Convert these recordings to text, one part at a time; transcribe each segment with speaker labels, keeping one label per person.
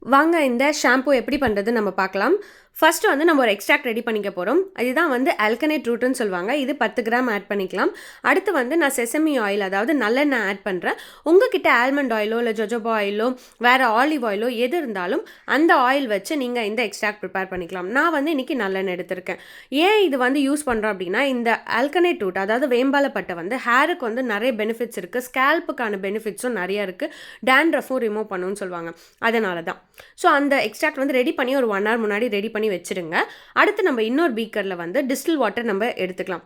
Speaker 1: வாங்க இந்த ஷாம்பு எப்படி பண்ணுறது நம்ம பார்க்கலாம். ஃபர்ஸ்ட் வந்து நம்ம ஒரு எக்ஸ்ட்ராக்ட் ரெடி பண்ணிக்க போகிறோம். இதுதான் வந்து ஆல்கனைட் ரூட்டுன்னு சொல்லுவாங்க. இது 10 கிராம் ஆட் பண்ணிக்கலாம். அடுத்து வந்து நான் செசமி ஆயில், அதாவது நல்லெண்ணெய் ஆட் பண்ணுறேன். உங்ககிட்ட ஆல்மண்ட் ஆயிலோ இல்லை ஜொஜோபா ஆயிலோ வேறு ஆலிவ் ஆயிலோ எது இருந்தாலும் அந்த ஆயில் வச்சு நீங்கள் இந்த எக்ஸ்ட்ராக்ட் ப்ரிப்பேர் பண்ணிக்கலாம். நான் வந்து இன்றைக்கி நல்லெண்ணெய் எடுத்திருக்கேன். ஏன் இது வந்து யூஸ் பண்ணுறோம் அப்படின்னா, இந்த ஆல்கனைட் ரூட் அதாவது வேம்பாலப்பட்டை வந்து ஹேருக்கு வந்து நிறைய பெனிஃபிட்ஸ் இருக்குது. ஸ்கேல்ப்புக்கான பெனிஃபிட்ஸும் நிறைய இருக்குது. டேண்ட்ரஃபும் ரிமூவ் பண்ணுன்னு சொல்லுவாங்க. அதனால தான். ஸோ அந்த எக்ஸ்ட்ராக்ட் வந்து ரெடி பண்ணி ஒரு 1 hour முன்னாடி ரெடி பண்ணி வச்சுருங்க. அடுத்து நம்ம இன்னொரு பீக்கரில் வந்து டிஸ்டில் வாட்டர் நம்ம எடுத்துக்கலாம்.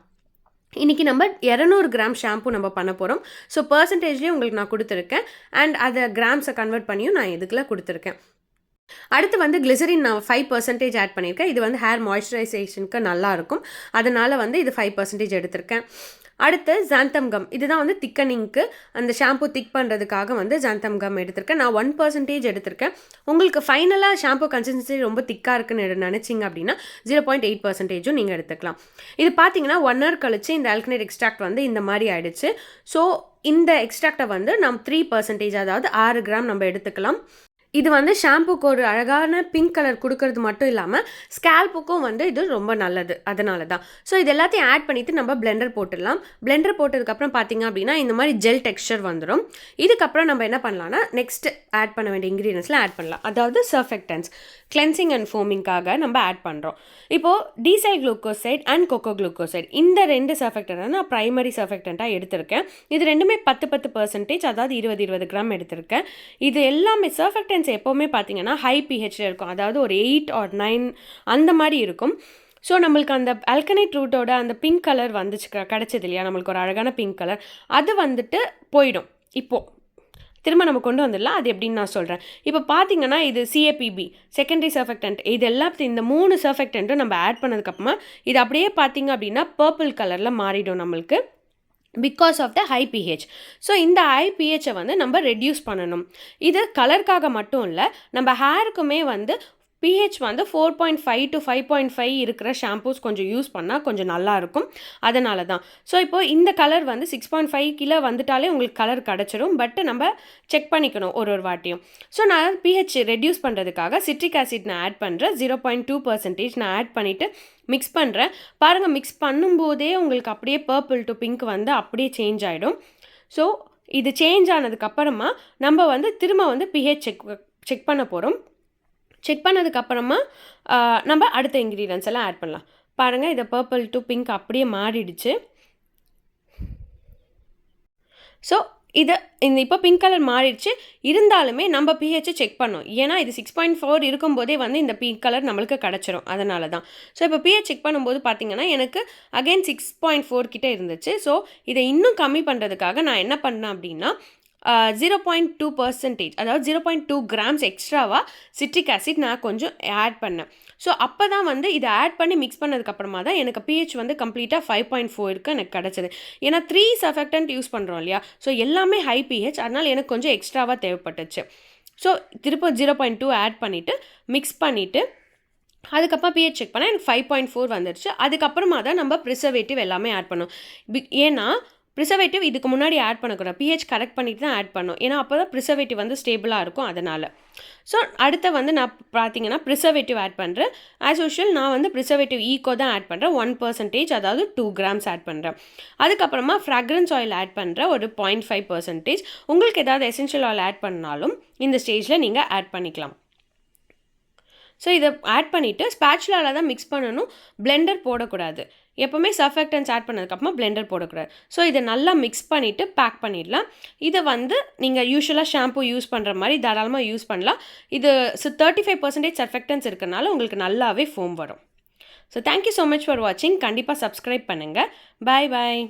Speaker 1: இன்றைக்கி நம்ம 200 கிராம் ஷாம்பு நம்ம பண்ண போகிறோம். ஸோ பர்சன்டேஜ்லேயும் உங்களுக்கு நான் கொடுத்துருக்கேன். அண்ட் அதை கிராம்ஸை கன்வெர்ட் பண்ணியும் நான் இதுக்குள்ள கொடுத்துருக்கேன். அடுத்து வந்து கிளிசரின் நான் 5% ஆட் பண்ணியிருக்கேன். இது வந்து ஹேர் மாய்ஸ்சரைசேஷனுக்கு நல்லாயிருக்கும். அதனால் வந்து இது 5% எடுத்திருக்கேன். அடுத்து ஜாந்தம் கம், இதுதான் வந்து திக்கனிங்க்கு, அந்த ஷாம்பு திக் பண்ணுறதுக்காக வந்து ஜாந்தம் கம் எடுத்திருக்கேன். நான் 1% எடுத்திருக்கேன். உங்களுக்கு ஃபைனலாக ஷாம்பு கன்சிஸ்டன்சி ரொம்ப திக்காக இருக்குன்னு நினச்சிங்க அப்படின்னா 0.8% நீங்கள் எடுத்துக்கலாம். இது பார்த்தீங்கன்னா 1 hour கழிச்சு இந்த ஆல்கனைட் எக்ஸ்ட்ராக்ட் வந்து இந்த மாதிரி ஆயிடுச்சு. ஸோ இந்த எக்ஸ்ட்ராக்டை வந்து நம்ம 3%, அதாவது 6 கிராம் நம்ம எடுத்துக்கலாம். இது வந்து ஷாம்புக்கு ஒரு அழகான பிங்க் கலர் கொடுக்கறது மட்டும் இல்லாமல் ஸ்கேல்ப்புக்கும் வந்து இது ரொம்ப நல்லது. அதனால தான். ஸோ இது எல்லாத்தையும் ஆட் பண்ணிவிட்டு நம்ம பிளெண்டர் போட்டுடலாம். பிளெண்டர் போட்டதுக்கப்புறம் பார்த்திங்க அப்படின்னா இந்த மாதிரி ஜெல் டெக்ஸ்சர் வந்துடும். இதுக்கப்புறம் நம்ம என்ன பண்ணலாம்னா நெக்ஸ்ட் ஆட் பண்ண வேண்டிய இன்க்ரீடியன்ஸில் ஆட் பண்ணலாம். அதாவது சர்ஃபெக்டன்ஸ், கிளென்சிங் அண்ட் ஃபோமிங்காக நம்ம ஆட் பண்ணுறோம். இப்போது diesel glucoside and kho kho glucoside, இந்த 2 சர்ஃபெக்டனை நான் ப்ரைமரி சர்ஃபெக்டண்ட்டாக எடுத்திருக்கேன். இது ரெண்டுமே 10%, அதாவது 20 கிராம் எடுத்திருக்கேன். இது எல்லாமே சர்ஃபெக்டன்ஸ் எப்போவுமே பார்த்தீங்கன்னா ஹை பிஹெச்சில் இருக்கும். அதாவது ஒரு 8 or 9 அந்த மாதிரி இருக்கும். ஸோ நம்மளுக்கு அந்த ஆல்கனைட் ரூட்டோட அந்த பிங்க் கலர் வந்துச்சு, கிடச்சது இல்லையா, நம்மளுக்கு ஒரு அழகான பிங்க் கலர், அது வந்துட்டு போயிடும். இப்போது திரும்ப நம்ம கொண்டு வந்துடலாம். அது எப்படின்னு நான் சொல்கிறேன். இப்போ பார்த்தீங்கன்னா இது CAPB, செகண்டரி சர்ஃபெக்டன்ட், இது எல்லாத்தையும் இந்த 3 சர்ஃபெக்டன்ட்டும் நம்ம ஆட் பண்ணதுக்கப்புறமா இது அப்படியே பார்த்தீங்க அப்படின்னா பர்பிள் கலரில் மாறிடும் நம்மளுக்கு, because of the high pH. So இந்த ஹை பிஹெச்சை வந்து நம்ம ரெடியூஸ் பண்ணணும். இது கலருக்காக மட்டும் இல்லை, நம்ம ஹேருக்குமே வந்து பிஹெச் வந்து 4.5 to 5.5 இருக்கிற ஷாம்பூஸ் கொஞ்சம் யூஸ் பண்ணால் கொஞ்சம் நல்லாயிருக்கும். அதனால தான். ஸோ இப்போது இந்த கலர் வந்து 6.5 கிலோ வந்துட்டாலே உங்களுக்கு கலர் கிடச்சிரும். பட் நம்ம செக் பண்ணிக்கணும் ஒரு வாட்டியும். ஸோ நான் பிஹெச் ரெடியூஸ் பண்ணுறதுக்காக சிட்ரிக் ஆசிட் நான் ஆட் பண்ணுறேன். 0.2% நான் ஆட் பண்ணிவிட்டு மிக்ஸ் பண்ணுறேன். பாருங்கள், மிக்ஸ் பண்ணும்போதே உங்களுக்கு அப்படியே பர்பிள் டு பிங்க் வந்து அப்படியே சேஞ்ச் ஆகிடும். ஸோ இது சேஞ்ச் ஆனதுக்கப்புறமா நம்ம வந்து திரும்ப வந்து பிஹெச் செக் பண்ண போகிறோம். செக் பண்ணதுக்கப்புறமா நம்ம அடுத்த இன்க்ரீடியன்ஸ் எல்லாம் ஆட் பண்ணலாம். பாருங்கள், இதை பர்பிள் டு பிங்க் அப்படியே மாறிடுச்சு. ஸோ இது இப்போ பிங்க் கலர் மாறிடுச்சு. இருந்தாலுமே நம்ம பிஹெச்சை செக் பண்ணோம். ஏன்னா இது 6.4 இருக்கும்போதே வந்து இந்த பிங்க் கலர் நம்மளுக்கு கிடச்சிரும். அதனால தான். ஸோ இப்போ பிஹெச் செக் பண்ணும்போது பார்த்தீங்கன்னா எனக்கு அகெயின் 6.4 கிட்டே இருந்துச்சு. ஸோ இதை இன்னும் கம்மி பண்ணுறதுக்காக நான் என்ன பண்ணேன் அப்படின்னா 0.2%, அதாவது 0.2 கிராம்ஸ் எக்ஸ்ட்ராவாக சிட்ரிக் ஆசிட் நான் கொஞ்சம் ஆட் பண்ணேன். ஸோ அப்போ தான் வந்து இதை ஆட் பண்ணி மிக்ஸ் பண்ணதுக்கப்புறமா தான் எனக்கு பிஹெச் வந்து கம்ப்ளீட்டாக 5.4 எனக்கு கிடச்சிது. ஏன்னா 3 சர்ஃபெக்டன்ட் யூஸ் பண்ணுறோம் இல்லையா, ஸோ எல்லாமே ஹை பிஹெச், அதனால் எனக்கு கொஞ்சம் எக்ஸ்ட்ராவாக தேவைப்பட்டுச்சு. ஸோ திரும்ப 0.2 ஆட் பண்ணிவிட்டு மிக்ஸ் பண்ணிவிட்டு அதுக்கப்புறம் பிஹெச் செக் பண்ணால் எனக்கு 5.4 வந்துடுச்சு. அதுக்கப்புறமா தான் நம்ம ப்ரிசர்வேட்டிவ் எல்லாமே ஆட் பண்ணோம். ஏன்னா ப்ரிசர்வேட்டிவ் இதுக்கு முன்னாடி ஆட் பண்ணக்கூடாது, பிஹெச் கரெக்ட் பண்ணிட்டு தான் ஆட் பண்ணோம். ஏன்னா அப்போ தான் ப்ரிசர்வேட்டிவ் வந்து ஸ்டேபிளாக இருக்கும். அதனால் ஸோ அடுத்த வந்து நான் பார்த்தீங்கன்னா ப்ரிசர்வேட்டிவ் ஆட் பண்ணுறேன். ஆஸ் யூஷுவல் நான் வந்து ப்ரிசர்வேட்டிவ் ஈக்கோ தான் ஆட் பண்ணுறேன். 1%, அதாவது 2 கிராம்ஸ் ஆட் பண்ணுறேன். அதுக்கப்புறமா ஃப்ராக்ரன்ஸ் ஆயில் ஆட் பண்ணுறேன், ஒரு 0.5%. உங்களுக்கு ஏதாவது எசென்ஷியல் ஆயில் ஆட் பண்ணாலும் இந்த ஸ்டேஜில் நீங்கள் ஆட் பண்ணிக்கலாம். ஸோ இதை ஆட் பண்ணிவிட்டு ஸ்பேச்சுலாவில் தான் மிக்ஸ் பண்ணணும், பிளெண்டர் போடக்கூடாது. எப்போவுமே சர்ஃபெக்டன்ஸ் ஆட் பண்ணதுக்கப்புறமா பிளெண்டர் போடக்கூடாது. ஸோ இதை நல்லா மிக்ஸ் பண்ணிவிட்டு பேக் பண்ணிடலாம். இதை வந்து நீங்கள் யூஸ்வலாக ஷாம்பு யூஸ் பண்ணுற மாதிரி தாராளமாக யூஸ் பண்ணலாம். இது 35% சர்ஃபெக்டன்ஸ் இருக்கிறனால உங்களுக்கு நல்லாவே ஃபோம் வரும். So thank you so much for வாட்சிங். கண்டிப்பாக சப்ஸ்கிரைப் பண்ணுங்கள். பாய் பாய்.